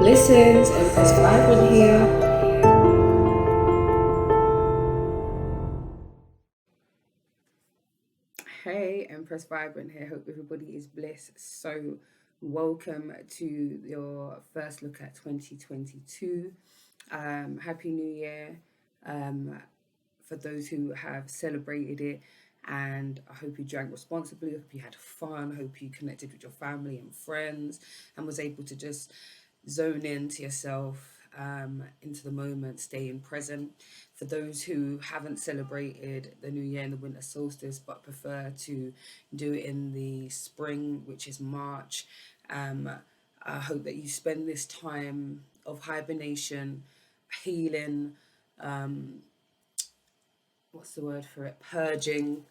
Blessings, Empress Vibrant here. Hey, Empress Vibrant here. Hope everybody is blessed. So, welcome to your first look at 2022. Happy New Year for those who have celebrated it. And I hope you drank responsibly. I hope you had fun. I hope you connected with your family and friends and was able to just zone into yourself, into the moment, staying present. For those who haven't celebrated the new year in the winter solstice but prefer to do it in the spring, which is March, I hope that you spend this time of hibernation, healing, what's the word for it, purging,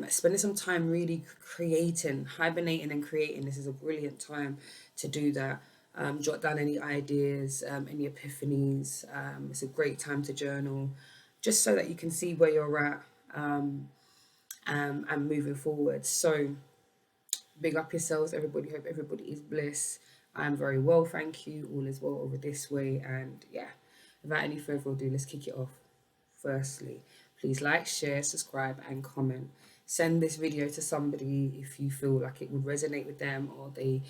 spending some time really creating, hibernating and creating. This is a brilliant time to do that. Jot down any ideas, any epiphanies. It's a great time to journal, just so that you can see where you're at, and moving forward. So big up yourselves, everybody. Hope everybody is bliss. I'm very well, thank you. All is well over this way. And yeah, without any further ado, let's kick it off. Firstly, please like, share, subscribe, and comment. Send this video to somebody if you feel like it would resonate with them or they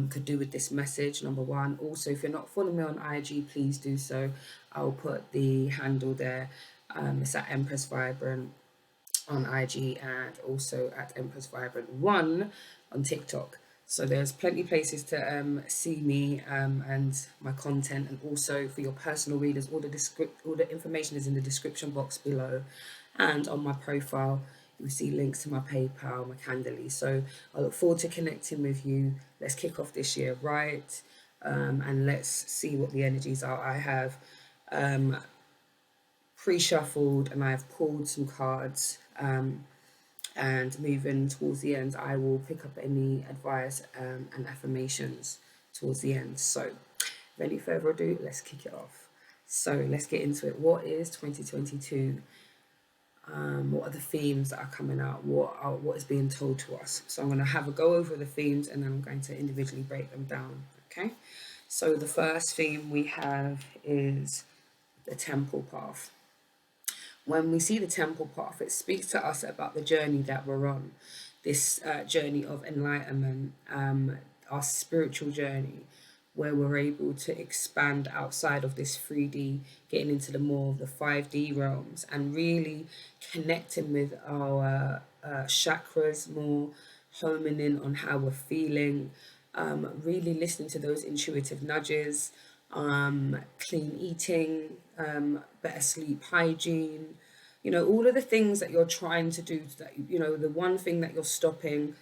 could do with this message, number one. Also, if you're not following me on IG, please do so. I'll put the handle there. It's at Empress Vibrant on IG and also at Empress Vibrant 1 on TikTok. So there's plenty of places to see me and my content, and also for your personal readers, all the information is in the description box below, and on my profile you'll see links to my PayPal, my Candly. So I look forward to connecting with you. Let's kick off this year right, and let's see what the energies are. I have pre-shuffled and I've pulled some cards, and moving towards the end I will pick up any advice and affirmations towards the end. So without any further ado, let's kick it off. So let's get into it. What is 2022? What are the themes that are coming out? What is being told to us? So I'm going to have a go over the themes and then I'm going to individually break them down. Okay, so the first theme we have is the temple path. When we see the temple path, it speaks to us about the journey that we're on, this journey of enlightenment, our spiritual journey, where we're able to expand outside of this 3D, getting into the more of the 5D realms and really connecting with our chakras more, homing in on how we're feeling, really listening to those intuitive nudges, clean eating, better sleep hygiene, all of the things that you're trying to do, that, the one thing that you're stopping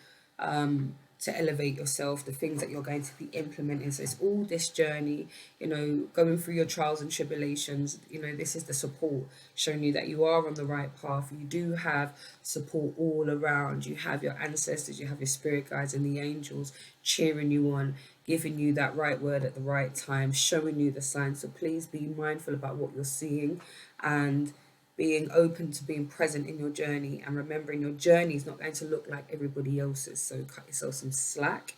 to elevate yourself, the things that you're going to be implementing. So it's all this journey, going through your trials and tribulations. This is the support showing you that you are on the right path. You do have support all around. You have your ancestors, you have your spirit guides and the angels cheering you on, giving you that right word at the right time, showing you the signs. So please be mindful about what you're seeing and being open to being present in your journey, and remembering your journey is not going to look like everybody else's. So cut yourself some slack.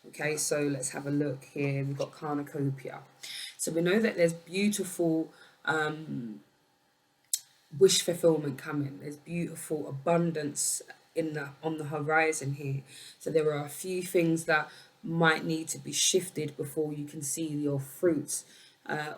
Okay, so let's have a look here. We've got Cornucopia. So we know that there's beautiful wish fulfillment coming. There's beautiful abundance on the horizon here. So there are a few things that might need to be shifted before you can see your fruits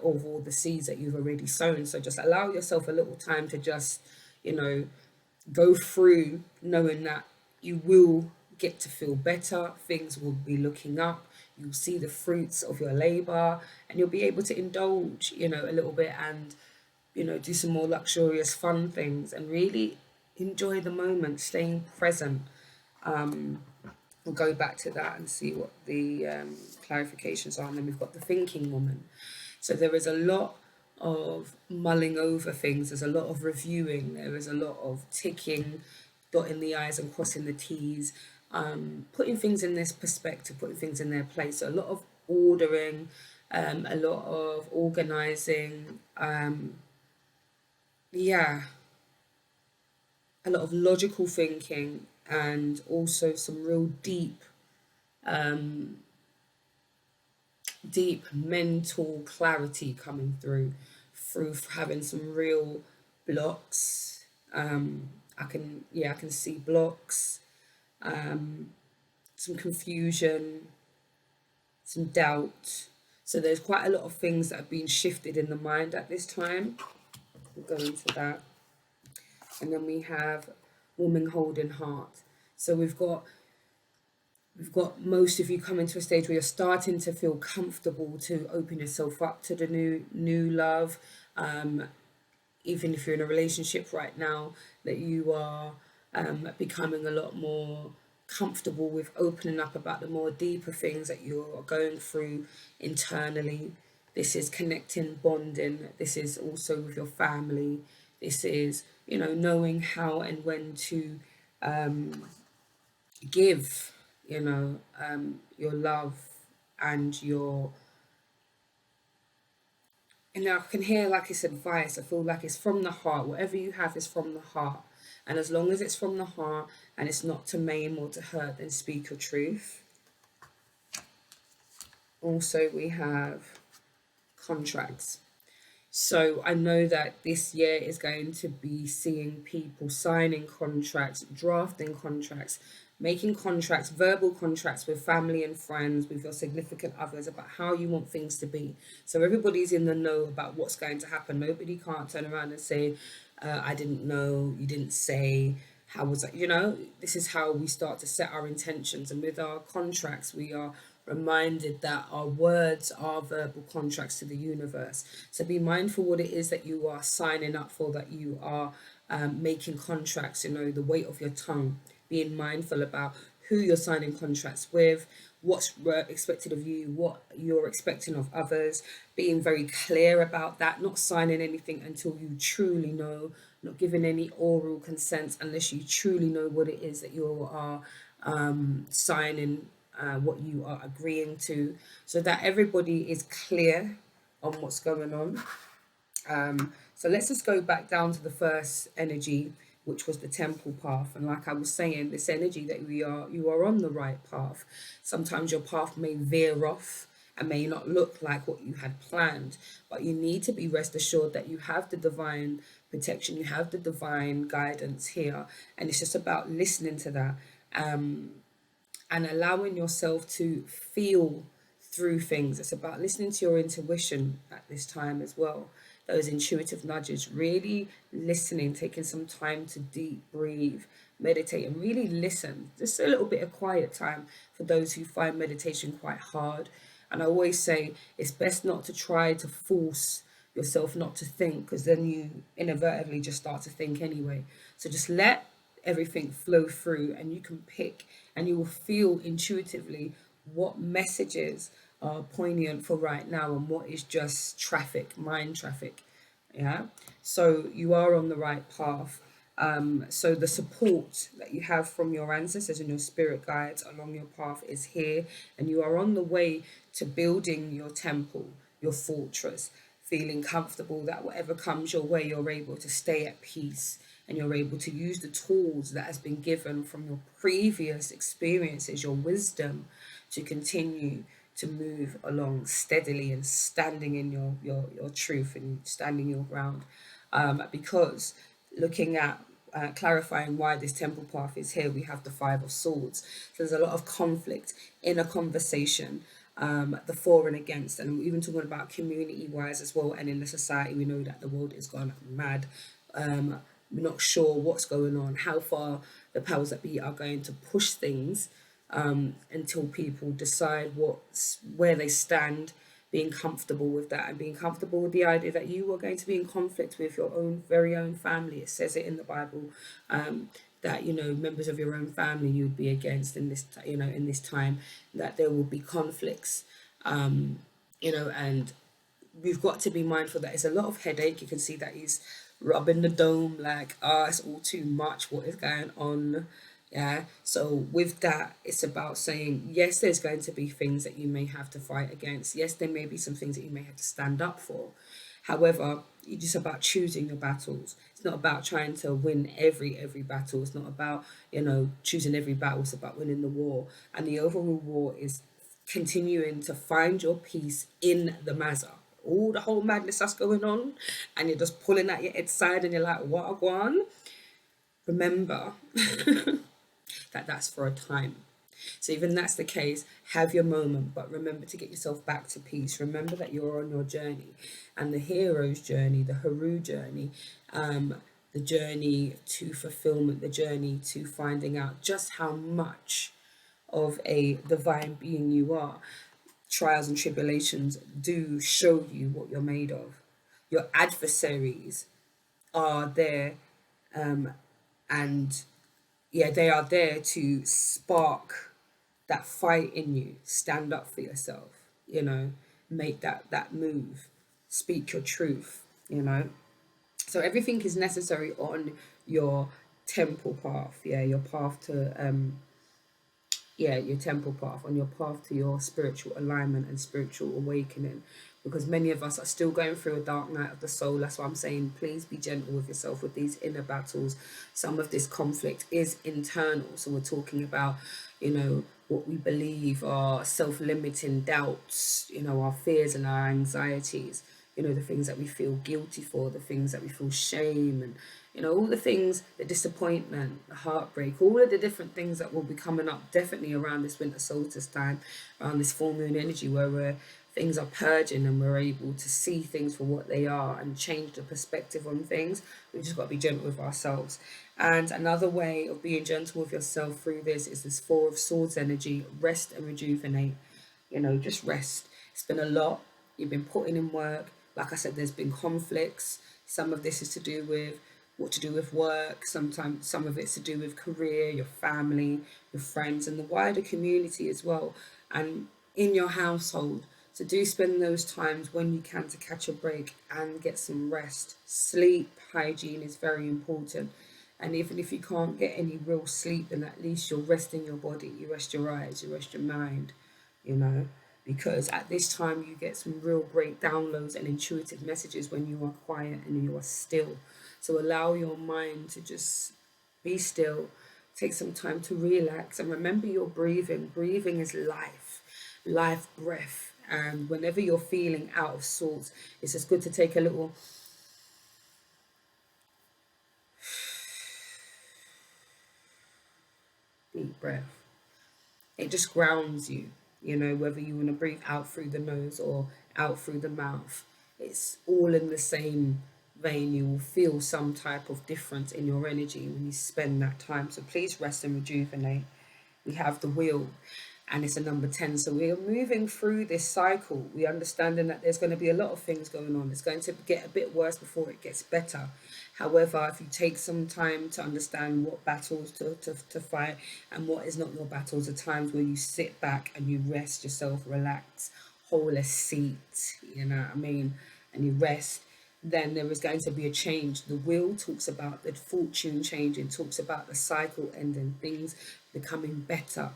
of all the seeds that you've already sown. So just allow yourself a little time to just, go through, knowing that you will get to feel better, things will be looking up, you'll see the fruits of your labor, and you'll be able to indulge, a little bit, and do some more luxurious fun things and really enjoy the moment, staying present. We'll go back to that and see what the clarifications are. And then we've got the thinking woman. So there is a lot of mulling over things. There's a lot of reviewing. There is a lot of ticking, dotting the I's and crossing the T's, putting things in this perspective, putting things in their place. So a lot of ordering, a lot of organizing, a lot of logical thinking, and also some real deep deep mental clarity coming through having some real blocks. I can see blocks, some confusion, some doubt. So there's quite a lot of things that have been shifted in the mind at this time. We'll go into that. And then we have woman holding heart. So we've got most of you coming to a stage where you're starting to feel comfortable to open yourself up to the new love. Even if you're in a relationship right now, that you are becoming a lot more comfortable with opening up about the more deeper things that you're going through internally. This is connecting, bonding. This is also with your family. This is, knowing how and when to give, your love and your. And I can hear like it's advice. I feel like it's from the heart. Whatever you have is from the heart. And as long as it's from the heart and it's not to maim or to hurt, then speak your truth. Also, we have contracts. So I know that this year is going to be seeing people signing contracts, drafting contracts, making contracts, verbal contracts with family and friends, with your significant others about how you want things to be. So everybody's in the know about what's going to happen. Nobody can't turn around and say, I didn't know, you didn't say, how was that? This is how we start to set our intentions. And with our contracts, we are reminded that our words are verbal contracts to the universe. So be mindful what it is that you are signing up for, that you are making contracts, the weight of your tongue, being mindful about who you're signing contracts with, what's expected of you, what you're expecting of others, being very clear about that, not signing anything until you truly know, not giving any oral consent unless you truly know what it is that you are signing, what you are agreeing to, so that everybody is clear on what's going on. So let's just go back down to the first energy, which was the temple path. And like I was saying, this energy that you are on the right path. Sometimes your path may veer off and may not look like what you had planned, but you need to be rest assured that you have the divine protection, you have the divine guidance here, and it's just about listening to that, and allowing yourself to feel through things. It's about listening to your intuition at this time as well. Those intuitive nudges, really listening, taking some time to deep breathe, meditate, and really listen. Just a little bit of quiet time for those who find meditation quite hard. And I always say it's best not to try to force yourself not to think, because then you inadvertently just start to think anyway. So just let everything flow through, and you can pick and you will feel intuitively what messages are poignant for right now and what is just traffic, mind traffic. Yeah, so you are on the right path. So the support that you have from your ancestors and your spirit guides along your path is here, and you are on the way to building your temple, your fortress, feeling comfortable that whatever comes your way, you're able to stay at peace, and you're able to use the tools that has been given from your previous experiences, your wisdom, to continue to move along steadily and standing in your truth and standing your ground. Because looking at clarifying why this temple path is here, we have the Five of Swords. So there's a lot of conflict in a conversation, the for and against, and I'm even talking about community wise as well. And in the society, we know that the world is gone mad. We're not sure what's going on, how far the powers that be are going to push things, until people decide where they stand, being comfortable with that and being comfortable with the idea that you are going to be in conflict with your own very own family. It says it in the Bible, that members of your own family you would be against in this in this time, that there will be conflicts, and we've got to be mindful that it's a lot of headache. You can see that he's rubbing the dome like, it's all too much. What is going on? Yeah. So with that, it's about saying, yes, there's going to be things that you may have to fight against. Yes, there may be some things that you may have to stand up for. However, it's just about choosing your battles. It's not about trying to win every battle. It's not about, choosing every battle. It's about winning the war. And the overall war is continuing to find your peace in the mazza. All the whole madness that's going on, and you're just pulling at your head side, and you're like, what I want? Remember that that's for a time. So even that's the case, have your moment, but remember to get yourself back to peace. Remember that you're on your journey, and the hero's journey, the Haru journey, the journey to fulfillment, the journey to finding out just how much of a divine being you are. Trials and tribulations do show you what you're made of. Your adversaries are there, and yeah, they are there to spark that fight in you. Stand up for yourself, you know, make that move, speak your truth, you know. So everything is necessary on your temple path, yeah, your path to your temple path, on your path to your spiritual alignment and spiritual awakening, because many of us are still going through a dark night of the soul. That's why I'm saying, please be gentle with yourself with these inner battles. Some of this conflict is internal, so we're talking about, you know, what we believe are self-limiting doubts, you know, our fears and our anxieties, you know, the things that we feel guilty for, the things that we feel shame, and you know, all the things, the disappointment, the heartbreak, all of the different things that will be coming up definitely around this winter solstice time, around this full moon energy, where things are purging and we're able to see things for what they are and change the perspective on things. We've just got to be gentle with ourselves. And another way of being gentle with yourself through this is this Four of Swords energy: rest and rejuvenate. You know, just rest. It's been a lot. You've been putting in work. Like I said, there's been conflicts. Some of this is to do with what to do with work. Sometimes some of it's to do with career, your family, your friends, and the wider community as well, and in your household. So do spend those times when you can to catch a break and get some rest. Sleep hygiene is very important. And even if you can't get any real sleep, then at least you're resting your body, you rest your eyes, you rest your mind, you know, because at this time you get some real great downloads and intuitive messages when you are quiet and you are still. So allow your mind to just be still, take some time to relax, and remember your breathing. Breathing is life, life breath. And whenever you're feeling out of sorts, it's just good to take a little deep breath. It just grounds you, you know, whether you want to breathe out through the nose or out through the mouth. It's all in the same vein. You will feel some type of difference in your energy when you spend that time. So please rest and rejuvenate. We have the wheel, and it's a number 10. So we are moving through this cycle. We understanding that there's going to be a lot of things going on. It's going to get a bit worse before it gets better. However, if you take some time to understand what battles to fight and what is not your battles, the times where you sit back and you rest yourself, relax, hold a seat, you know what I mean, and you rest, then there is going to be a change. The wheel talks about the fortune changing, talks about the cycle ending, things becoming better,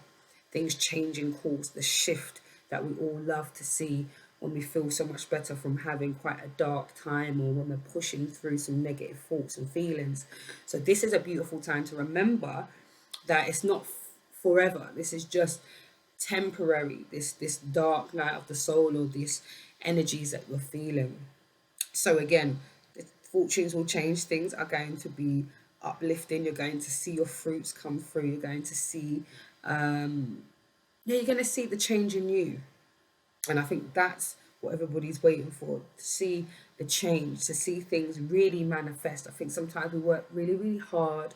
things changing course, the shift that we all love to see when we feel so much better from having quite a dark time, or when we're pushing through some negative thoughts and feelings. So this is a beautiful time to remember that it's not forever. This is just temporary, this dark night of the soul, or these energies that we're feeling. So again, the fortunes will change. Things are going to be uplifting. You're going to see your fruits come through. You're going to see, you're going to see the change in you. And I think that's what everybody's waiting for, to see the change, to see things really manifest. I think sometimes we work really, really hard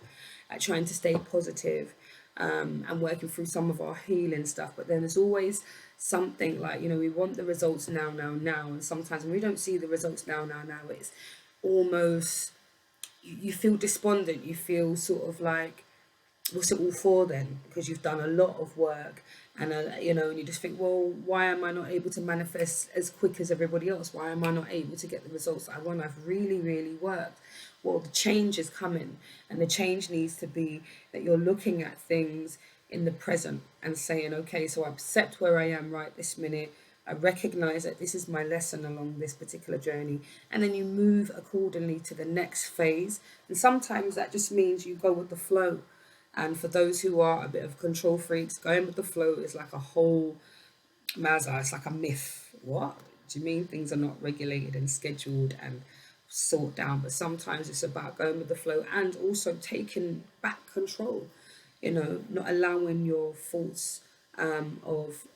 at trying to stay positive, and working through some of our healing stuff. But then there's always something like, you know, we want the results now, now, now. And sometimes when we don't see the results now, now, now, it's almost, you feel despondent. You feel sort of like, what's it all for then? Because you've done a lot of work, and you know, and you just think, well, why am I not able to manifest as quick as everybody else? Why am I not able to get the results that I want? I've really, really worked. Well, the change is coming, and the change needs to be that you're looking at things in the present and saying, okay, so I accept where I am right this minute. I recognize that this is my lesson along this particular journey, and then you move accordingly to the next phase. And sometimes that just means you go with the flow. And for those who are a bit of control freaks, going with the flow is like a whole Mazza, it's like a myth. What do you mean things are not regulated and scheduled and sorted down? But sometimes it's about going with the flow and also taking back control. Not allowing your thoughts of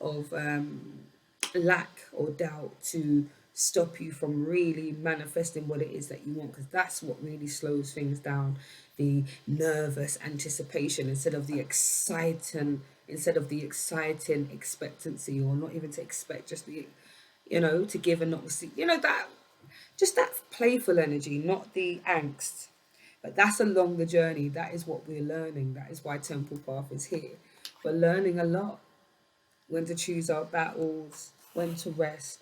lack or doubt to stop you from really manifesting what it is that you want, because that's what really slows things down. The nervous anticipation instead of the exciting expectancy, or not even to expect, just to give and not receive, that just that playful energy, not the angst. But that's along the journey. That is what we're learning. That is why Temple Path is here. We're learning a lot: when to choose our battles, when to rest,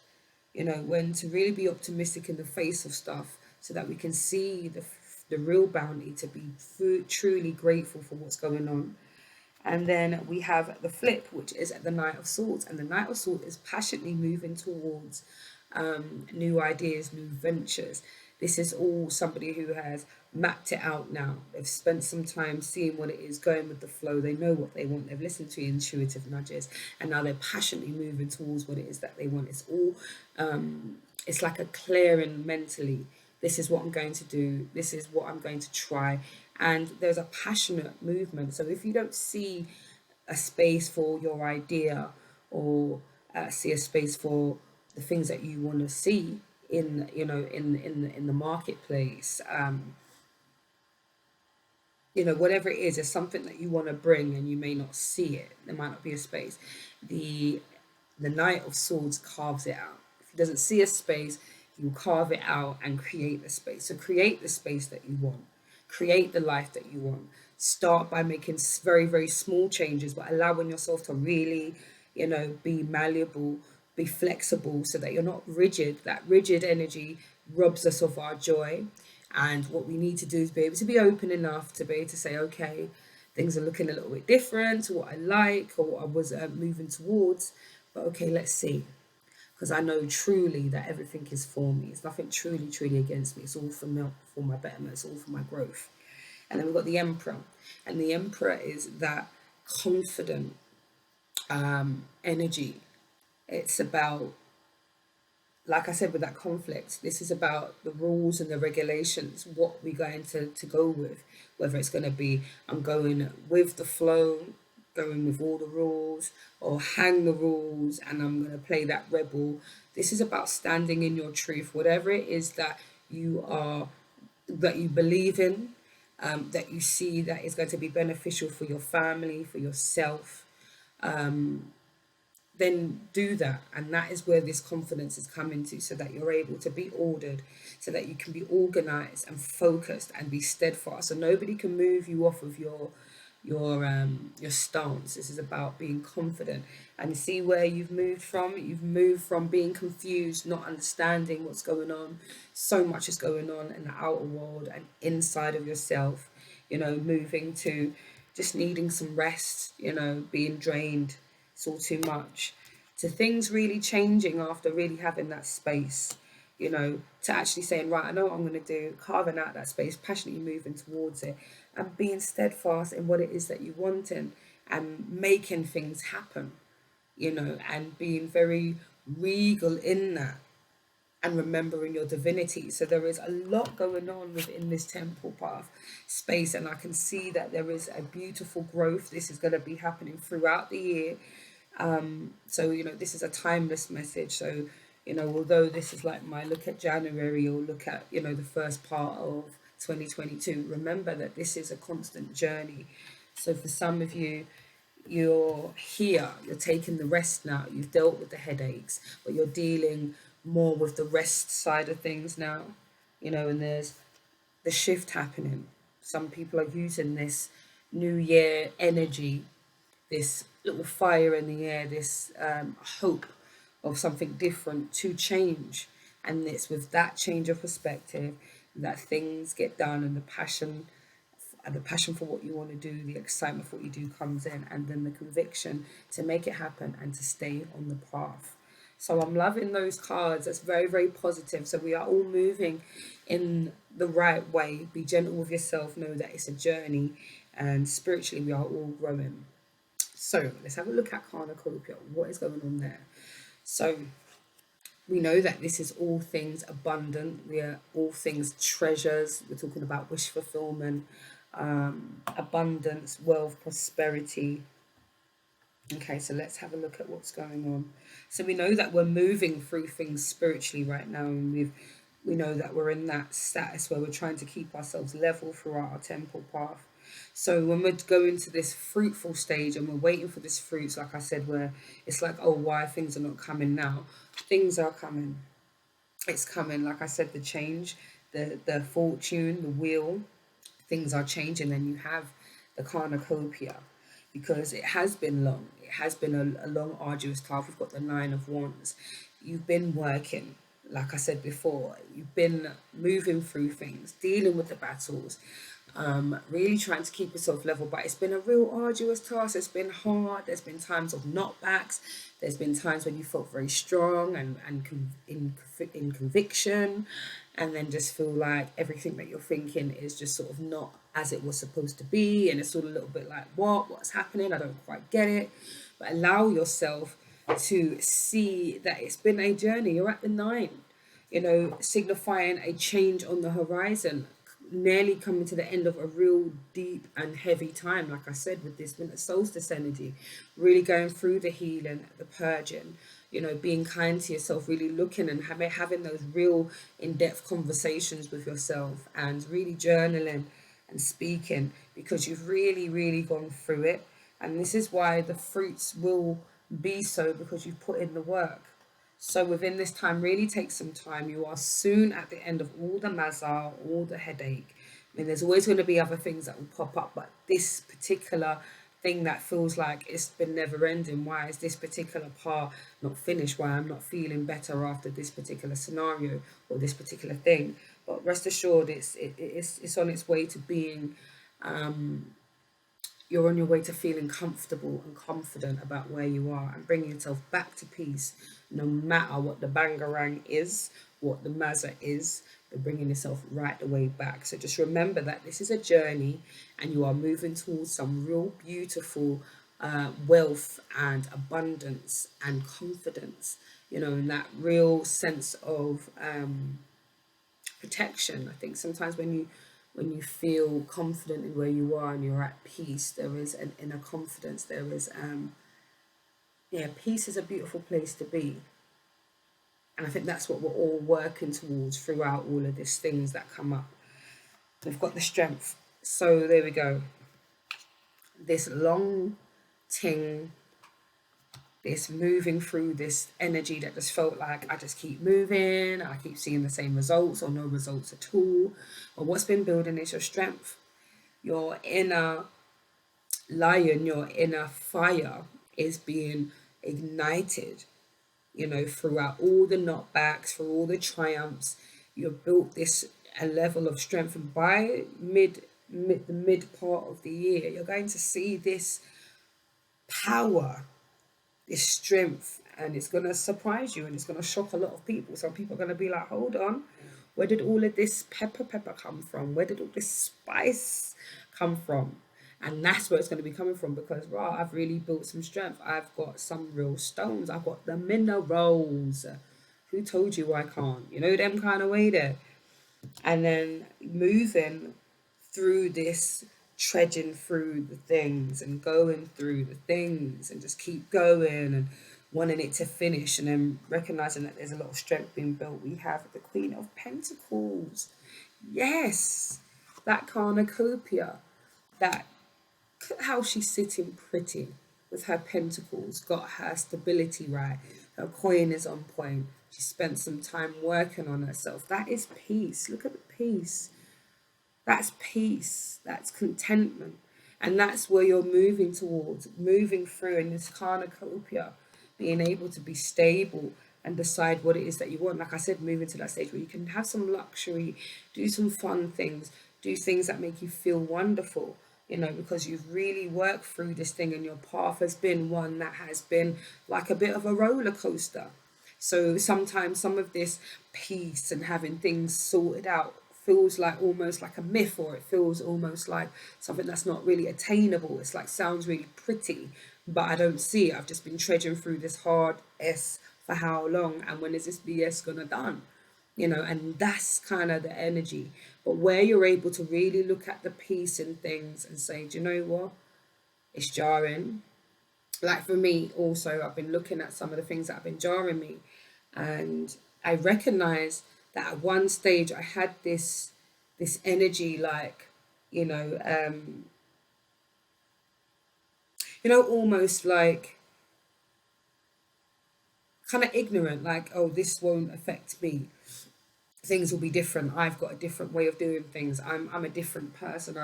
when to really be optimistic in the face of stuff, so that we can see the real bounty, to be truly grateful for what's going on. And then we have the flip, which is at the Knight of Swords. And the Knight of Swords is passionately moving towards new ideas, new ventures. This is all somebody who has mapped it out now. They've spent some time seeing what it is, going with the flow. They know what they want. They've listened to intuitive nudges, and now they're passionately moving towards what it is that they want. It's like a clearing mentally. This is what I'm going to do. This is what I'm going to try. And there's a passionate movement. So if you don't see a space for your idea, or see a space for the things that you want to see in the marketplace, whatever it is, there's something that you want to bring and you may not see it. There might not be a space. The Knight of Swords carves it out. If he doesn't see a space, he will carve it out and create the space. So create the space that you want. Create the life that you want. Start by making very, very small changes, but allowing yourself to really, be malleable, be flexible, so that you're not rigid. That rigid energy robs us of our joy. And what we need to do is be able to be open enough to be able to say, okay, things are looking a little bit different to what I like or what I was moving towards. But okay, let's see. Because I know truly that everything is for me. It's nothing truly, truly against me. It's all for my betterment. It's all for my growth. And then we've got the Emperor. And the Emperor is that confident energy. It's about, like I said, with that conflict, this is about the rules and the regulations, what we're going to go with, whether it's going to be, I'm going with the flow, going with all the rules, or hang the rules and I'm going to play that rebel. This is about standing in your truth, whatever it is that you believe in, that you see that is going to be beneficial for your family, for yourself. Then do that. And that is where this confidence is coming to, so that you're able to be ordered, so that you can be organized and focused and be steadfast. So nobody can move you off of your stance. This is about being confident. And see where you've moved from. You've moved from being confused, not understanding what's going on. So much is going on in the outer world and inside of yourself, moving to just needing some rest, being drained. It's all too much. To things really changing after really having that space, to actually saying, right, I know what I'm going to do, carving out that space, passionately moving towards it, and being steadfast in what it is that you want, and making things happen, and being very regal in that, and remembering your divinity. So there is a lot going on within this Temple Path space, and I can see that there is a beautiful growth. This is going to be happening throughout the year. So this is a timeless message. So although this is like my look at January, or look at the first part of 2022, remember that this is a constant journey. So for some of you, you're here, you're taking the rest now. You've dealt with the headaches, but you're dealing more with the rest side of things now, and there's the shift happening. Some people are using this new year energy, this little fire in the air, this hope of something different to change. And it's with that change of perspective that things get done, and the passion for what you want to do, the excitement for what you do comes in, and then the conviction to make it happen and to stay on the path. So I'm loving those cards. That's very, very positive. So we are all moving in the right way. Be gentle with yourself. Know that it's a journey, and spiritually we are all growing. So let's have a look at cornucopia. What is going on there? So we know that this is all things abundant. We are all things treasures. We're talking about wish fulfillment, abundance, wealth, prosperity. Okay, so let's have a look at what's going on. So we know that we're moving through things spiritually right now, and we know that we're in that status where we're trying to keep ourselves level throughout our temple path. So when we're going to this fruitful stage and we're waiting for this fruits, like I said, where it's like, oh, why things are not coming now? Things are coming. It's coming. Like I said, the change, the fortune, the wheel, things are changing, and you have the cornucopia because it has been long. It has been a long, arduous task. We've got the Nine of Wands. You've been working, like I said before, you've been moving through things, dealing with the battles, really trying to keep yourself level. But it's been a real arduous task. It's been hard. There's been times of knockbacks. There's been times when you felt very strong in conviction, and then just feel like everything that you're thinking is just sort of not as it was supposed to be, and it's sort of a little bit like, what's happening? I don't quite get it. But allow yourself to see that it's been a journey. You're at the nine, signifying a change on the horizon, nearly coming to the end of a real deep and heavy time, like I said, with this winter solstice energy, really going through the healing, the purging, being kind to yourself, really looking and having those real in-depth conversations with yourself, and really journaling and speaking, because you've really, really gone through it. And this is why the fruits will be so, because you've put in the work. So within this time, really take some time. You are soon at the end of all the mazar, all the headache. I mean, there's always going to be other things that will pop up, but this particular thing that feels like it's been never ending. Why is this particular part not finished? Why I'm not feeling better after this particular scenario or this particular thing? But rest assured, it's on its way to being. You're on your way to feeling comfortable and confident about where you are, and bringing yourself back to peace, no matter what the bangarang is, what the mazza is, but bringing yourself right the way back. So just remember that this is a journey, and you are moving towards some real beautiful wealth and abundance and confidence, and that real sense of protection. I think sometimes when you feel confident in where you are and you're at peace, there is an inner confidence. There is peace is a beautiful place to be. And I think that's what we're all working towards throughout all of these things that come up. We've got the strength. So there we go. This long ting, this moving through this energy that just felt like I just keep moving, I keep seeing the same results or no results at all. But what's been building is your strength, your inner lion, your inner fire is being ignited, throughout all the knockbacks, through all the triumphs. You've built this a level of strength, and by the mid part of the year, you're going to see this power, this strength, and it's going to surprise you, and it's going to shock a lot of people. Some people are going to be like, hold on, where did all of this pepper come from? Where did all this spice come from? And that's where it's going to be coming from, because I've really built some strength. I've got some real stones. I've got the minerals. Who told you I can't? Them kind of way there. And then moving through this, trudging through the things and going through the things, and just keep going and wanting it to finish, and then recognizing that there's a lot of strength being built. We have the Queen of Pentacles. Yes, that cornucopia, that, look at how she's sitting pretty with her pentacles, got her stability right, her coin is on point, she spent some time working on herself. That is peace. Look at the peace. That's peace, that's contentment. And that's where you're moving towards, moving through in this cornucopia, being able to be stable and decide what it is that you want. Like I said, moving to that stage where you can have some luxury, do some fun things, do things that make you feel wonderful, because you've really worked through this thing, and your path has been one that has been like a bit of a roller coaster. So sometimes some of this peace and having things sorted out feels like almost like a myth, or it feels almost like something that's not really attainable. It's like sounds really pretty, but I don't see it. I've just been trudging through this hard S for how long, and when is this BS gonna done? And that's kind of the energy. But where you're able to really look at the piece in things and say, do you know what? It's jarring. Like for me, also, I've been looking at some of the things that have been jarring me, and I recognize that at one stage I had this energy, like, you know, um, almost like kind of ignorant, like, oh, this won't affect me. Things will be different. I've got a different way of doing things. I'm a different person.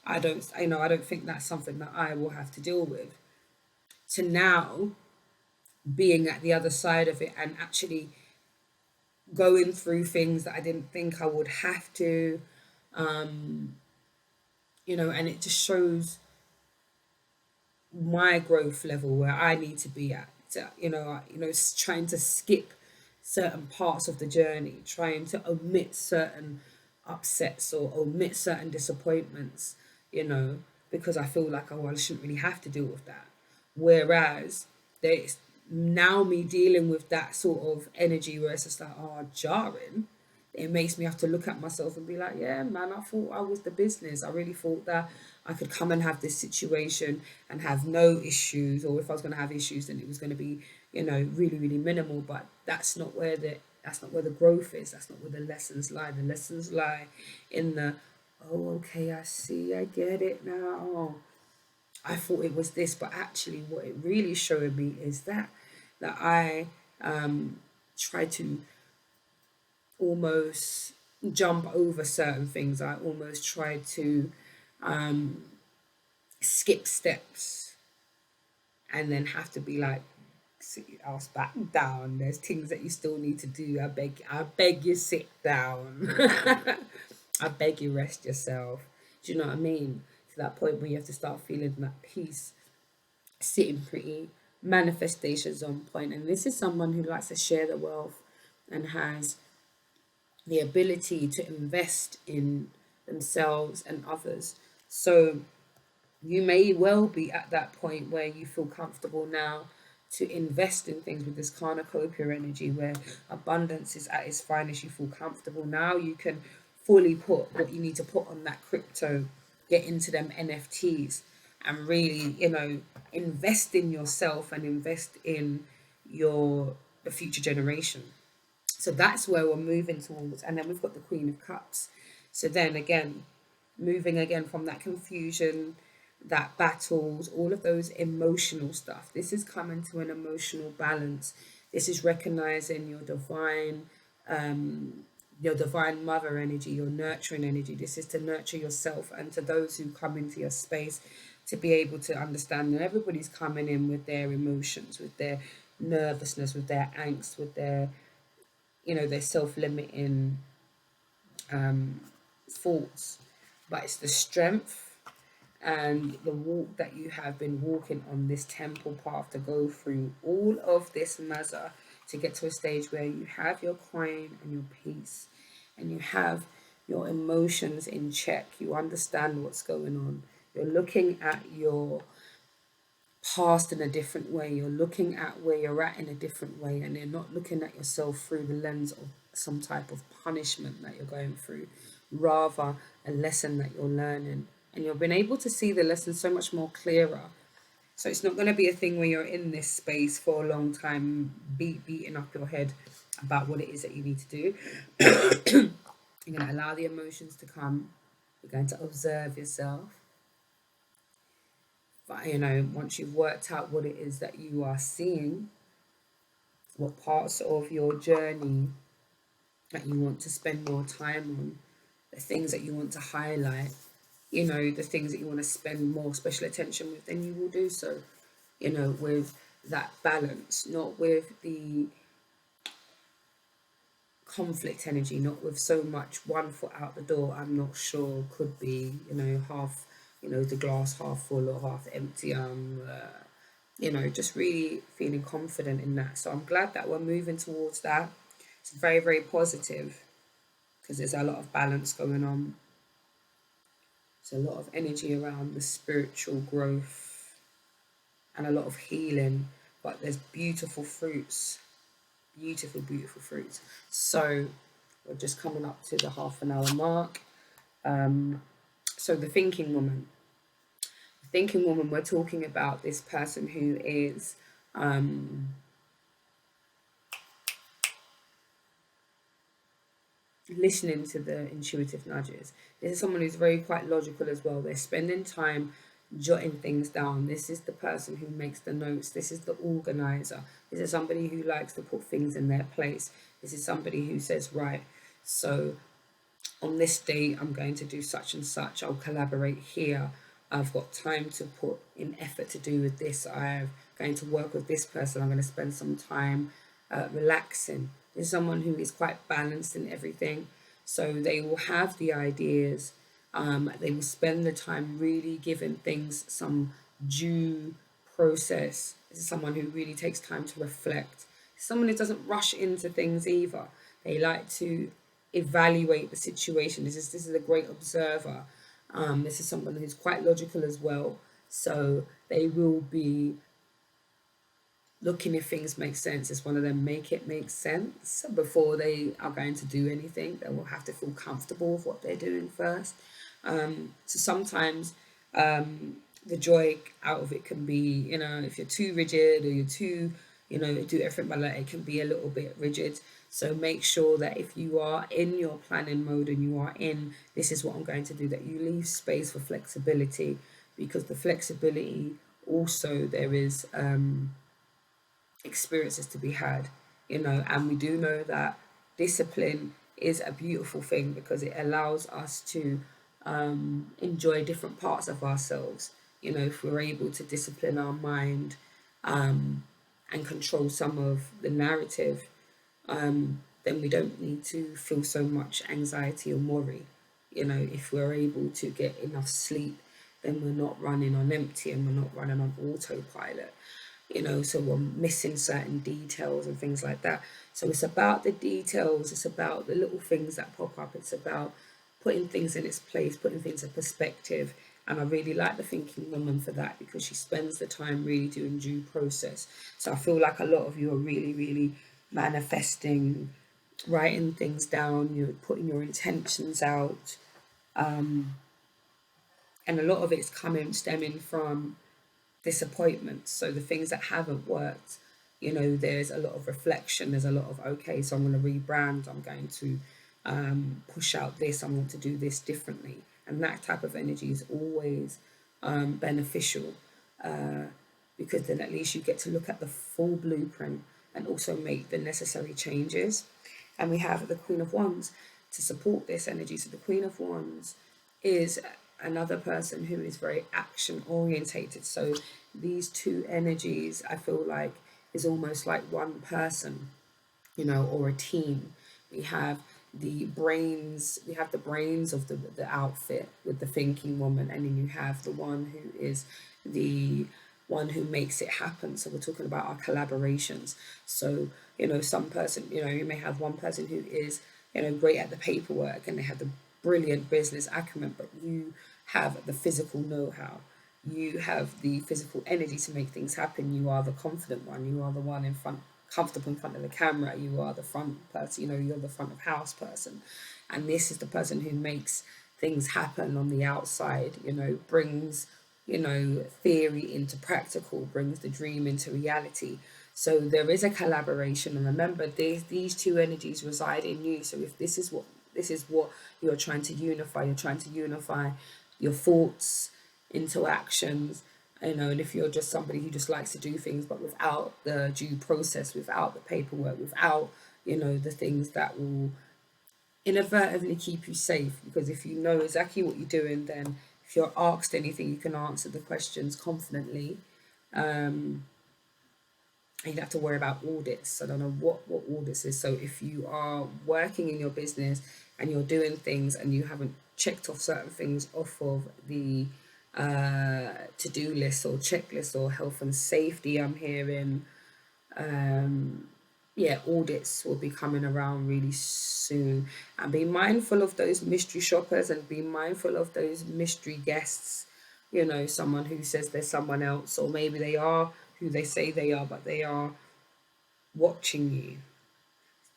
I don't, I don't think that's something that I will have to deal with. To now being at the other side of it and actually going through things that I didn't think I would have to, and it just shows my growth level where I need to be at. Trying to skip certain parts of the journey, trying to omit certain upsets or omit certain disappointments, because I feel like, oh, I shouldn't really have to deal with that. Whereas there's now me dealing with that sort of energy where it's just like, oh, jarring. It makes me have to look at myself and be like, yeah, man, I thought I was the business. I really thought that I could come and have this situation and have no issues, or if I was going to have issues, then it was going to be, really, really minimal. But that's not where the growth is. That's not where the lessons lie. The lessons lie in the, oh, okay, I see, I get it now. I thought it was this, but actually, what it really showed me is that I try to almost jump over certain things. I almost try to skip steps and then have to be like, sit your ass back down. There's things that you still need to do. I beg you, sit down. I beg you, rest yourself. Do you know what I mean? To that point where you have to start feeling that peace, sitting pretty, manifestations on point. And this is someone who likes to share the wealth and has the ability to invest in themselves and others. So you may well be at that point where you feel comfortable now to invest in things with this cornucopia energy where abundance is at its finest. You feel comfortable now. You can fully put what you need to put on that crypto, get into them NFTs, and really, invest in yourself and invest in the future generation. So that's where we're moving towards. And then we've got the Queen of Cups. So then again, moving again from that confusion, that battles, all of those emotional stuff. This is coming to an emotional balance. This is recognizing your divine mother energy, your nurturing energy. This is to nurture yourself, and to those who come into your space, to be able to understand that everybody's coming in with their emotions, with their nervousness, with their angst, with their self-limiting thoughts. But it's the strength and the walk that you have been walking on this temple path to go through all of this mazza to get to a stage where you have your quiet and your peace and you have your emotions in check. You understand what's going on. You're looking at your past in a different way. You're looking at where you're at in a different way, and you're not looking at yourself through the lens of some type of punishment that you're going through, rather a lesson that you're learning. And you've been able to see the lesson so much more clearer. So it's not going to be a thing where you're in this space for a long time, beating up your head about what it is that you need to do. You're going to allow the emotions to come. You're going to observe yourself. But, once you've worked out what it is that you are seeing, what parts of your journey that you want to spend more time on, the things that you want to highlight, the things that you want to spend more special attention with, then you will do so, with that balance, not with the conflict energy, not with so much one foot out the door. I'm not sure, could be, half, the glass half full or half empty. Just really feeling confident in that. So I'm glad that we're moving towards that. It's very, very positive because there's a lot of balance going on. There's a lot of energy around the spiritual growth and a lot of healing, but there's beautiful fruits, beautiful fruits. So we're just coming up to the half an hour mark. So the thinking woman. The thinking woman, we're talking about this person who is listening to the intuitive nudges. This is someone who's very quite logical as well. They're spending time jotting things down. This is the person who makes the notes. This is the organizer. This is somebody who likes to put things in their place. This is somebody who says, right, so on this date, I'm going to do such and such. I'll collaborate here. I've got time to put in effort to do with this. I'm going to work with this person. I'm going to spend some time relaxing. There's someone who is quite balanced in everything. So they will have the ideas. They will spend the time really giving things some due process. This is someone who really takes time to reflect. Someone who doesn't rush into things either. They like to evaluate the situation. This is a great observer. This is someone who's quite logical as well. So they will be looking if things make sense. It's one of them make it make sense before they are going to do anything. They will have to feel comfortable with what they're doing first. So sometimes the joy out of it can be, if you're too rigid or you're too, do everything by that, it can be a little bit rigid. So make sure that if you are in your planning mode and you are in, this is what I'm going to do, that you leave space for flexibility, because the flexibility also, there is experiences to be had, and we do know that discipline is a beautiful thing because it allows us to enjoy different parts of ourselves. If we're able to discipline our mind and control some of the narrative, then we don't need to feel so much anxiety or worry. If we're able to get enough sleep, then we're not running on empty and we're not running on autopilot. So we're missing certain details and things like that. So it's about the details, it's about the little things that pop up, it's about putting things in its place, putting things in perspective. And I really like the thinking woman for that, because she spends the time really doing due process. So I feel like a lot of you are really, really manifesting, writing things down, you're putting your intentions out. And a lot of it's stemming from disappointments. So the things that haven't worked, there's a lot of reflection, there's a lot of, okay, so I'm going to rebrand, I'm going to push out this, I want to do this differently. And that type of energy is always beneficial, because then at least you get to look at the full blueprint and also make the necessary changes. And we have the Queen of Wands to support this energy. So the Queen of Wands is another person who is very action orientated. So these two energies, I feel like, is almost like one person, or a team. We have the brains of the outfit with the thinking woman, and then you have the one who is the one who makes it happen. So we're talking about our collaborations. So some person, you may have one person who is great at the paperwork and they have the brilliant business acumen, but you have the physical know-how, you have the physical energy to make things happen. You are the confident one, you are the one comfortable in front of the camera, you are the front person, you're the front of house person. And this is the person who makes things happen on the outside, brings theory into practical, brings the dream into reality. So there is a collaboration, and remember, these two energies reside in you. So if this is what you're trying to unify, your thoughts into actions, and if you're just somebody who just likes to do things but without the due process, without the paperwork, without the things that will inadvertently keep you safe, because if you know exactly what you're doing, then if you're asked anything, you can answer the questions confidently. And you don't have to worry about audits. I don't know what audits is. So if you are working in your business and you're doing things and you haven't checked off certain things off of the to-do list or checklist, or health and safety, I'm hearing, audits will be coming around really soon. And be mindful of those mystery shoppers and be mindful of those mystery guests. someone who says they're someone else, or maybe they are who they say they are, but they are watching you.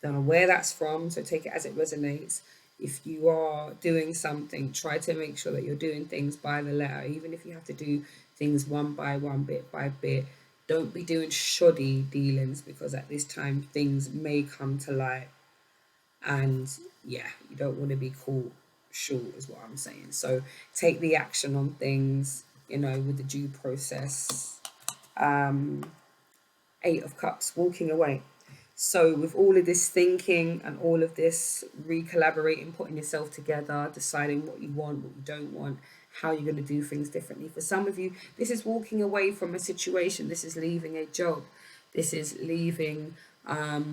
Don't know where that's from, so take it as it resonates. If you are doing something, try to make sure that you're doing things by the letter, even if you have to do things one by one, bit by bit. Don't be doing shoddy dealings, because at this time things may come to light, and yeah, you don't want to be caught short, is what I'm saying. So take the action on things, with the due process. Eight of Cups, walking away. So with all of this thinking and all of this recollaborating, putting yourself together, deciding what you want, what you don't want, how you're going to do things differently. For some of you, this is walking away from a situation. This is leaving a job. This is leaving a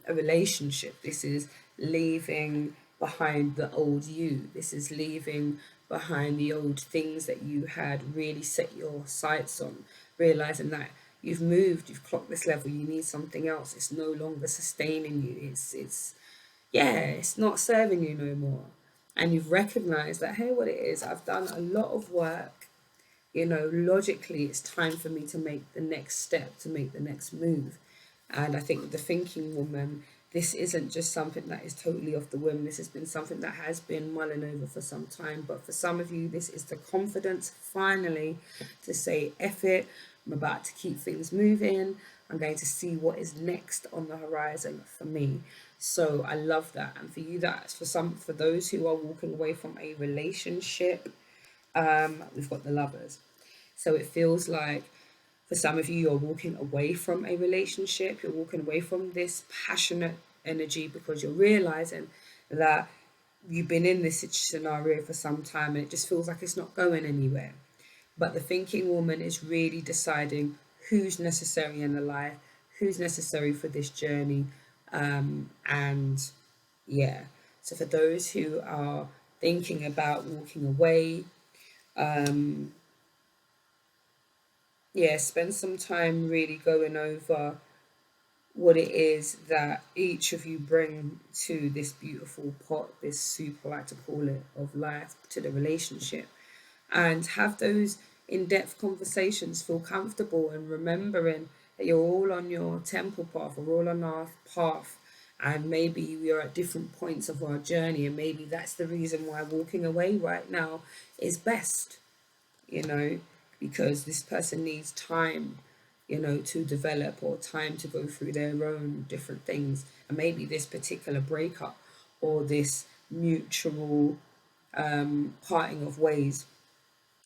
relationship. This is leaving behind the old you. This is leaving behind the old things that you had really set your sights on, realizing that you've moved, you've clocked this level, you need something else. It's no longer sustaining you. It's not serving you no more. And you've recognized that, hey, what it is, I've done a lot of work. Logically, it's time for me to make the next step, to make the next move. And I think with the thinking woman, this isn't just something that is totally off the whim. This has been something that has been mulling over for some time. But for some of you, this is the confidence finally to say, F it, I'm about to keep things moving. I'm going to see what is next on the horizon for me. So I love that. And for you, that's for those who are walking away from a relationship, we've got the Lovers. So it feels like for some of you, you're walking away from a relationship, you're walking away from this passionate energy, because you're realizing that you've been in this scenario for some time and it just feels like it's not going anywhere. But the thinking woman is really deciding who's necessary in the life, who's necessary for this journey. And yeah, so for those who are thinking about walking away, spend some time really going over what it is that each of you bring to this beautiful pot, this soup, I like to call it, of life, to the relationship, and have those in-depth conversations. Feel comfortable and remembering that you're all on your temple path, we're all on our path, and maybe we are at different points of our journey, and maybe that's the reason why walking away right now is best, because this person needs time, to develop, or time to go through their own different things. And maybe this particular breakup or this mutual parting of ways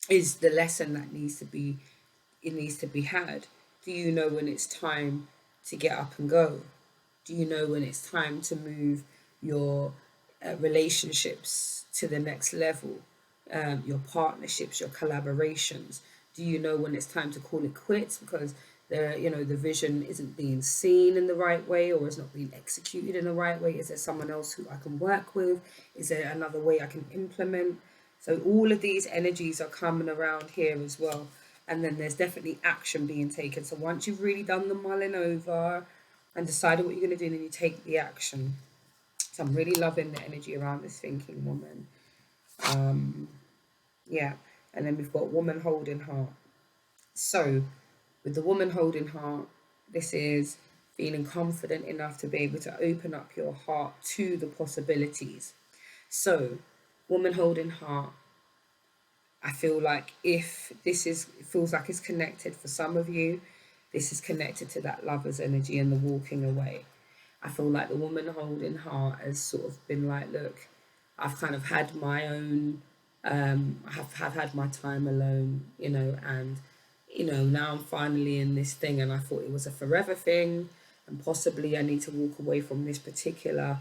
is the lesson that needs to be had. Do you know when it's time to get up and go? Do you know when it's time to move your relationships to the next level? Your partnerships, your collaborations. Do you know when it's time to call it quits because the vision isn't being seen in the right way, or is not being executed in the right way? Is there someone else who I can work with? Is there another way I can implement? So all of these energies are coming around here as well. And then there's definitely action being taken. So once you've really done the mulling over and decided what you're going to do, then you take the action. So I'm really loving the energy around this thinking woman. Yeah. And then we've got woman holding heart. So with the woman holding heart, this is feeling confident enough to be able to open up your heart to the possibilities. So woman holding heart, I feel like if this feels like it's connected for some of you, this is connected to that lover's energy and the walking away. I feel like the woman holding heart has sort of been like, look, I've kind of had my own, I have had my time alone, and, now I'm finally in this thing, and I thought it was a forever thing, and possibly I need to walk away from this particular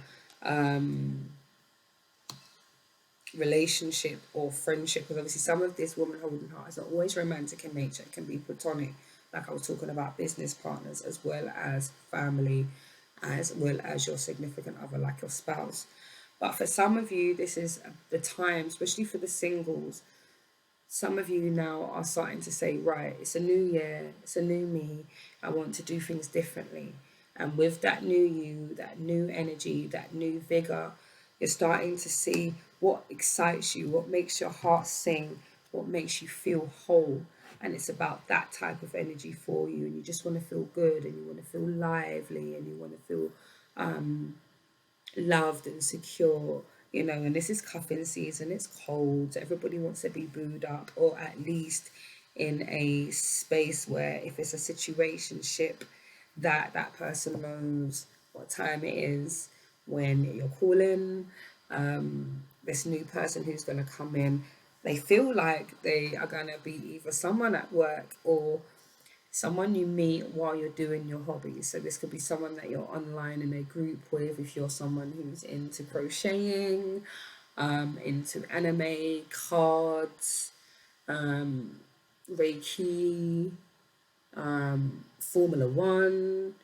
relationship or friendship, because obviously some of this woman holding heart is not always romantic in nature. It can be platonic, like I was talking about, business partners, as well as family, as well as your significant other, like your spouse. But for some of you, this is the time, especially for the singles. Some of you now are starting to say, right, it's a new year, it's a new me, I want to do things differently. And with that new you, that new energy, that new vigor, you're starting to see what excites you, what makes your heart sing, what makes you feel whole. And it's about that type of energy for you, and you just want to feel good, and you want to feel lively, and you want to feel loved and secure, and this is cuffing season, it's cold, everybody wants to be booed up, or at least in a space where if it's a situationship, that person knows what time it is when you're calling. This new person who's going to come in, they feel like they are going to be either someone at work or someone you meet while you're doing your hobbies. So this could be someone that you're online in a group with, if you're someone who's into crocheting, into anime, cards, Reiki, Formula One,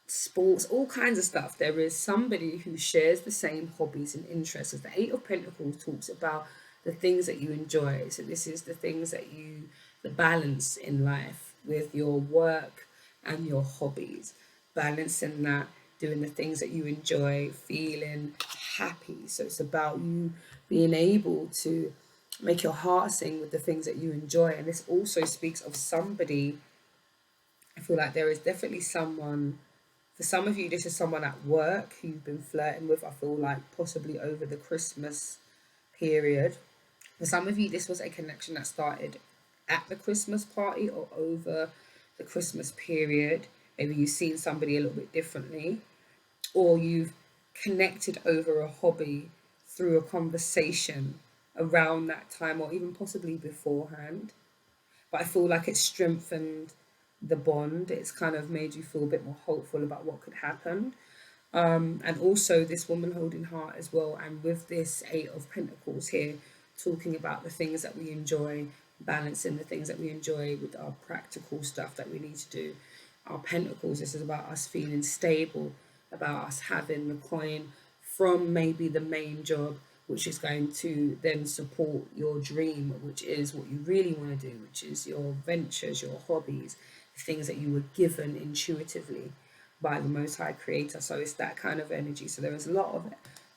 sports, all kinds of stuff. There is somebody who shares the same hobbies and interests. As the Eight of Pentacles talks about the things that you enjoy. So this is the things that the balance in life with your work and your hobbies. Balancing that, doing the things that you enjoy, feeling happy. So it's about you being able to make your heart sing with the things that you enjoy. And this also speaks of somebody. I feel like there is definitely someone, for some of you, this is someone at work who you've been flirting with, I feel like possibly over the Christmas period. For some of you, this was a connection that started at the Christmas party or over the Christmas period. Maybe you've seen somebody a little bit differently, or you've connected over a hobby through a conversation around that time, or even possibly beforehand. But I feel like it's strengthened the bond. It's kind of made you feel a bit more hopeful about what could happen. And also this woman holding heart as well. And with this Eight of Pentacles here, talking about the things that we enjoy, balancing the things that we enjoy with our practical stuff that we need to do. Our Pentacles, this is about us feeling stable, about us having the coin from maybe the main job, which is going to then support your dream, which is what you really want to do, which is your ventures, your hobbies, the things that you were given intuitively by the Most High Creator. So it's that kind of energy. So there is a lot of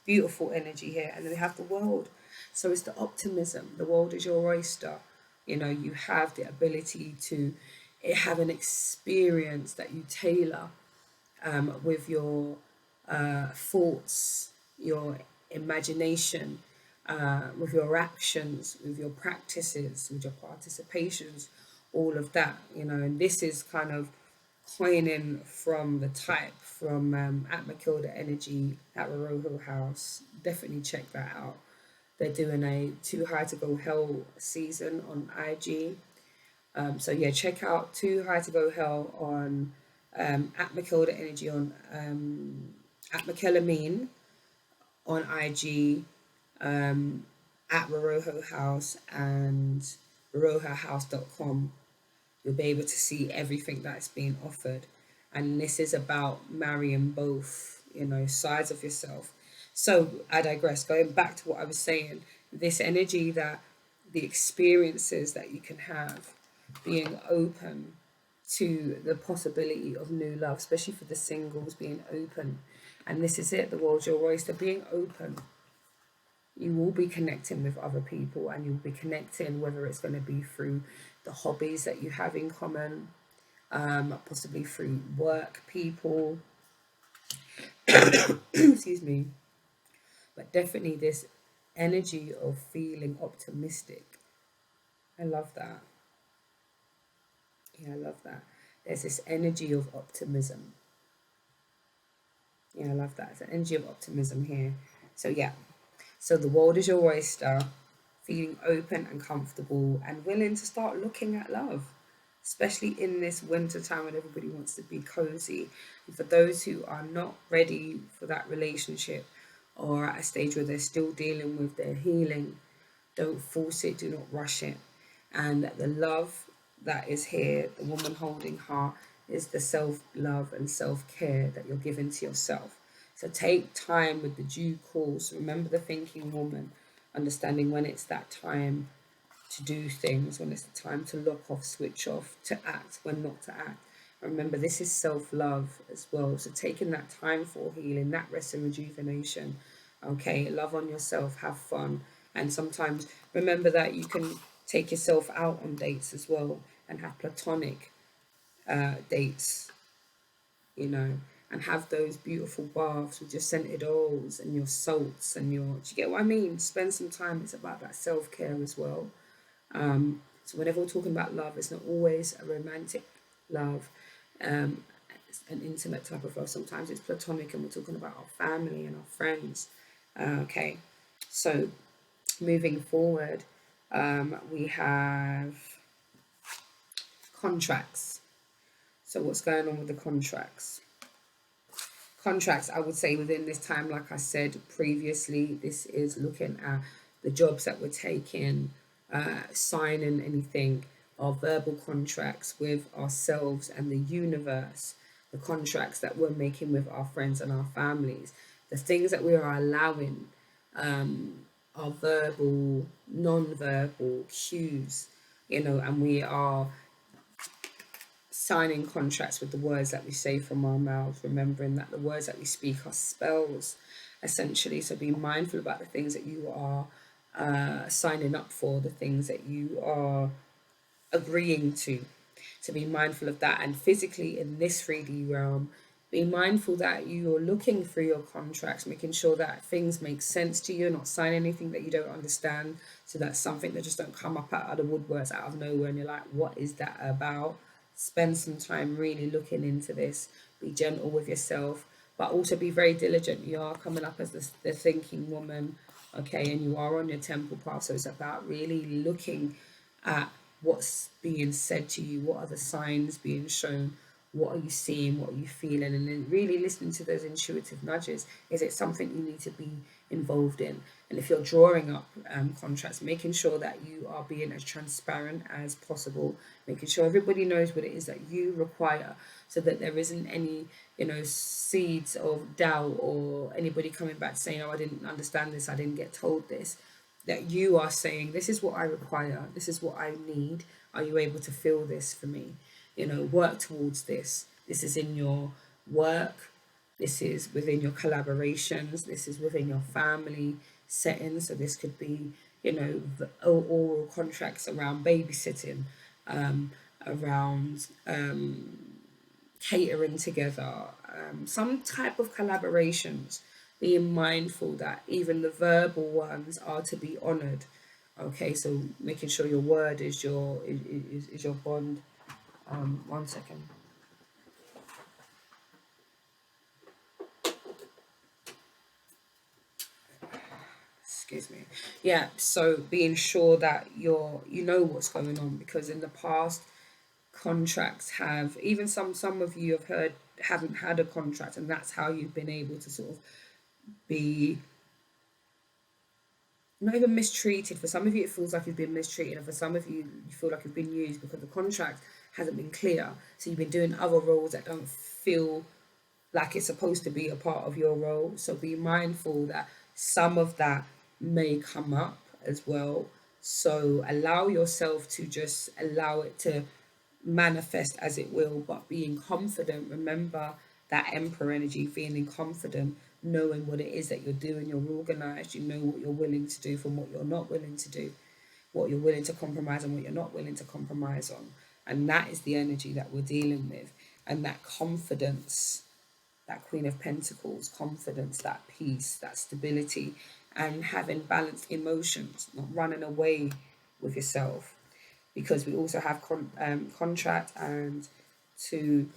beautiful energy here. And then we have the world. So it's the optimism. The world is your oyster. You have the ability to have an experience that you tailor with your thoughts, your imagination, with your actions, with your practices, with your participations, all of that, and this is kind of coining from the type from at Matilda Energy at Rojo House. Definitely check that out. They're doing a Too High to Go Hell season on IG. So yeah, check out Too High to Go Hell on at Matilda Energy on at McKellamine on IG, at Rojo House and rojohouse.com. You'll be able to see everything that's being offered. And this is about marrying both, sides of yourself. So I digress. Going back to what I was saying, this energy that the experiences that you can have, being open to the possibility of new love, especially for the singles, being open. And this is it, the world's your oyster, being open. You will be connecting with other people, and you'll be connecting, whether it's going to be through the hobbies that you have in common, possibly through work people, excuse me, but definitely this energy of feeling optimistic. I love that. Yeah, I love that. There's this energy of optimism. Yeah, I love that. It's an energy of optimism here. So yeah, so the world is your oyster, feeling open and comfortable and willing to start looking at love, especially in this winter time when everybody wants to be cozy. And for those who are not ready for that relationship, or at a stage where they're still dealing with their healing, don't force it, do not rush it. And the love that is here, the woman holding heart, is the self-love and self-care that you're giving to yourself. So take time with the due course. Remember the thinking woman, understanding when it's that time to do things, when it's the time to lock off, switch off, to act, when not to act. Remember, this is self-love as well. So taking that time for healing, that rest and rejuvenation. Okay, love on yourself, have fun. And sometimes remember that you can Take yourself out on dates as well, and have platonic dates, you know, and have those beautiful baths with your scented oils and your salts and your, do you get what I mean? Spend some time. It's about that self-care as well. So whenever we're talking about love, it's not always a romantic love, um, it's an intimate type of love. Sometimes it's platonic, and we're talking about our family and our friends. Okay, so moving forward, we have contracts. So what's going on with the contracts? Contracts, I would say within this time, like I said previously, this is looking at the jobs that we're taking, signing anything, our verbal contracts with ourselves and the universe, the contracts that we're making with our friends and our families, the things that we are allowing, our verbal, non-verbal cues, you know, and we are signing contracts with the words that we say from our mouths, remembering that the words that we speak are spells, essentially. So be mindful about the things that you are signing up for, the things that you are agreeing to. So be mindful of that. And physically in this 3D realm, be mindful that you're looking through your contracts, making sure that things make sense to you, not sign anything that you don't understand. So that's something that just don't come up out of the woodworks out of nowhere and you're like, what is that about? Spend some time really looking into this. Be gentle with yourself, but also be very diligent. You are coming up as the thinking woman, okay, and you are on your temple path. So it's about really looking at what's being said to you, what are the signs being shown, what are you seeing, what are you feeling, and then really listening to those intuitive nudges. Is it something you need to be involved in? And if you're drawing up contracts, making sure that you are being as transparent as possible, making sure everybody knows what it is that you require, so that there isn't any, you know, seeds of doubt or anybody coming back saying, oh, I didn't understand this, I didn't get told this. That you are saying, this is what I require, this is what I need. Are you able to feel this for me? You know, work towards this. This is in your work, this is within your collaborations, this is within your family settings. So this could be, you know, the oral contracts around babysitting, around catering together, some type of collaborations, being mindful that even the verbal ones are to be honored. Okay, so making sure your word is is your bond. One second. Excuse me. Yeah, so being sure that you know what's going on, because in the past contracts have, even some of you have heard, haven't had a contract, and that's how you've been able to sort of be not even mistreated. For some of you, it feels like you've been mistreated, and for some of you, you feel like you've been used because the contract hasn't been clear. So you've been doing other roles that don't feel like it's supposed to be a part of your role. So be mindful that some of that may come up as well. So allow yourself to just allow it to manifest as it will, but being confident. Remember that emperor energy, feeling confident, knowing what it is that you're doing, you're organized, you know what you're willing to do from what you're not willing to do, what you're willing to compromise and what you're not willing to compromise on. And that is the energy that we're dealing with. And that confidence, that Queen of Pentacles, confidence, that peace, that stability, and having balanced emotions, not running away with yourself. Because we also have contract, and to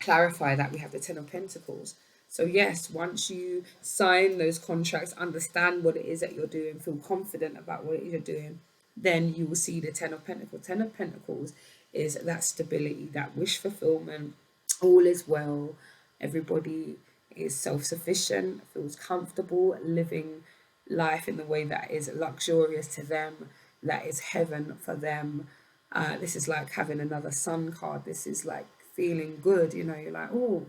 clarify that, we have the Ten of Pentacles. So yes, once you sign those contracts, understand what it is that you're doing, feel confident about what it is you're doing, then you will see the Ten of Pentacles. Ten of Pentacles is that stability, that wish fulfillment, all is well, everybody is self-sufficient, feels comfortable living life in the way that is luxurious to them, that is heaven for them. This is like having another sun card. This is like feeling good. You know, you're like, oh,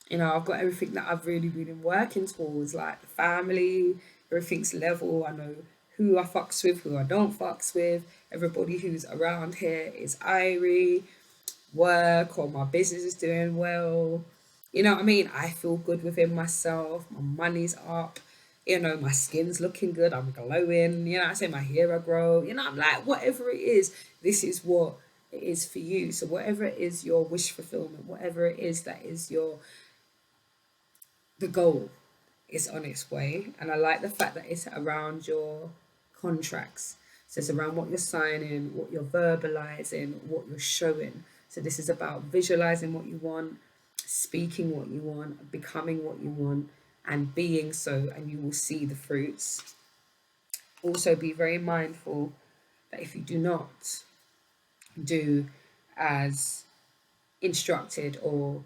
you know, I've got everything that I've really been working towards, like the family, everything's level. I know who I fucks with, who I don't fucks with. Everybody who's around here is irie, work or my business is doing well. You know what I mean? I feel good within myself. My money's up. You know, my skin's looking good, I'm glowing, you know, I say my hair will grow, you know, I'm like, whatever it is, this is what it is for you. So whatever it is your wish fulfillment, whatever it is that is the goal, is on its way. And I like the fact that it's around your contracts. So it's around what you're signing, what you're verbalizing, what you're showing. So this is about visualizing what you want, speaking what you want, becoming what you want, and being so, and you will see the fruits. Also, be very mindful that if you do not do as instructed or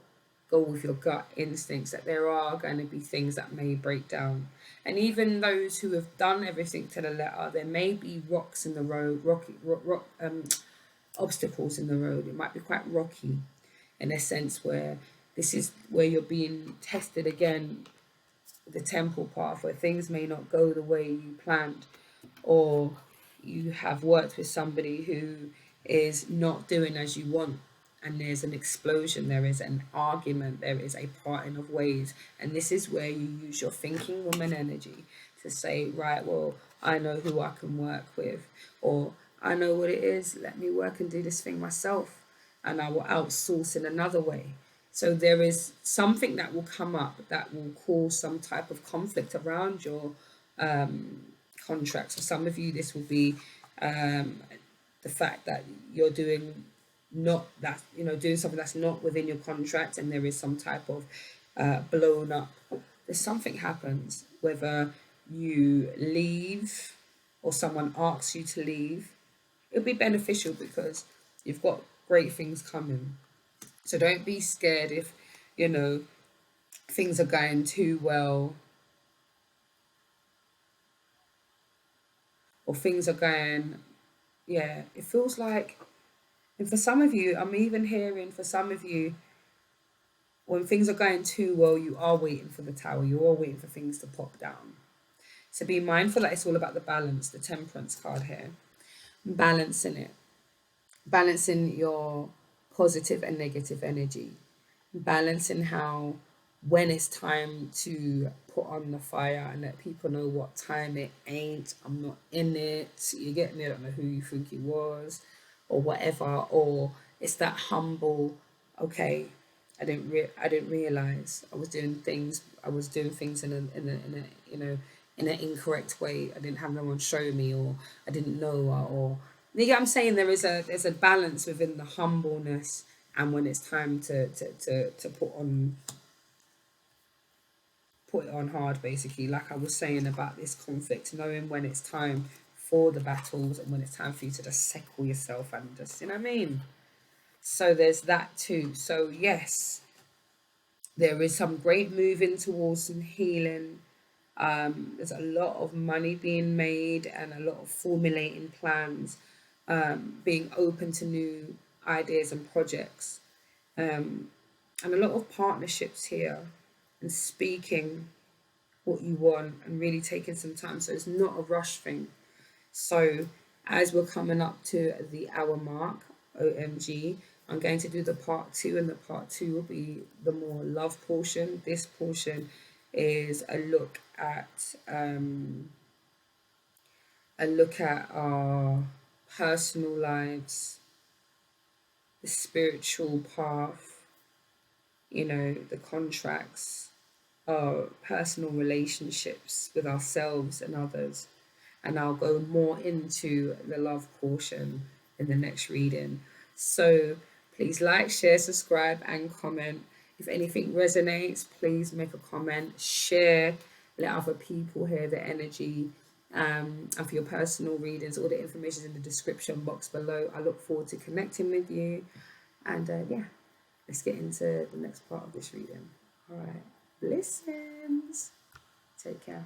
go with your gut instincts, that there are going to be things that may break down. And even those who have done everything to the letter, there may be rocks in the road, obstacles in the road. It might be quite rocky in a sense where this is where you're being tested again, the temple path, where things may not go the way you planned, or you have worked with somebody who is not doing as you want, and there's an explosion, there is an argument, there is a parting of ways. And this is where you use your thinking woman energy to say, right, well, I know who I can work with, or I know what it is, let me work and do this thing myself, and I will outsource in another way. So there is something that will come up that will cause some type of conflict around your contracts. For some of you, this will be the fact that you're doing not that, you know, doing something that's not within your contract, and there is some type of blown up. There's something happens, whether you leave or someone asks you to leave. It'll be beneficial because you've got great things coming. So don't be scared if, you know, things are going too well, or things are going, yeah, it feels like, and for some of you, I'm even hearing for some of you, when things are going too well, you are waiting for the tower, you are waiting for things to pop down. So be mindful that it's all about the balance, the temperance card here, balancing it, balancing your positive and negative energy, balancing how when it's time to put on the fire and let people know what time it ain't, I'm not in it, you get me, I don't know who you think it was, or whatever, or it's that humble, okay, I didn't realize I was doing things in a, you know, in an incorrect way. I didn't have no one show me, or I didn't know, or you get what I'm saying. There's a balance within the humbleness, and when it's time to put it on hard, basically, like I was saying about this conflict, knowing when it's time for the battles and when it's time for you to just settle yourself and just, you know what I mean. So there's that too. So yes, there is some great moving towards some healing. There's a lot of money being made and a lot of formulating plans, being open to new ideas and projects, and a lot of partnerships here, and speaking what you want and really taking some time. So it's not a rush thing. So as we're coming up to the hour mark, OMG, I'm going to do the part two, and the part two will be the more love portion. This portion is a look at our personal lives, the spiritual path, you know, the contracts, our personal relationships with ourselves and others. And I'll go more into the love portion in the next reading. So please like, share, subscribe, and comment. If anything resonates, please make a comment, share, let other people hear the energy. And for your personal readings, all the information is in the description box below. I look forward to connecting with you. And yeah, let's get into the next part of this reading. All right, blessings. Take care.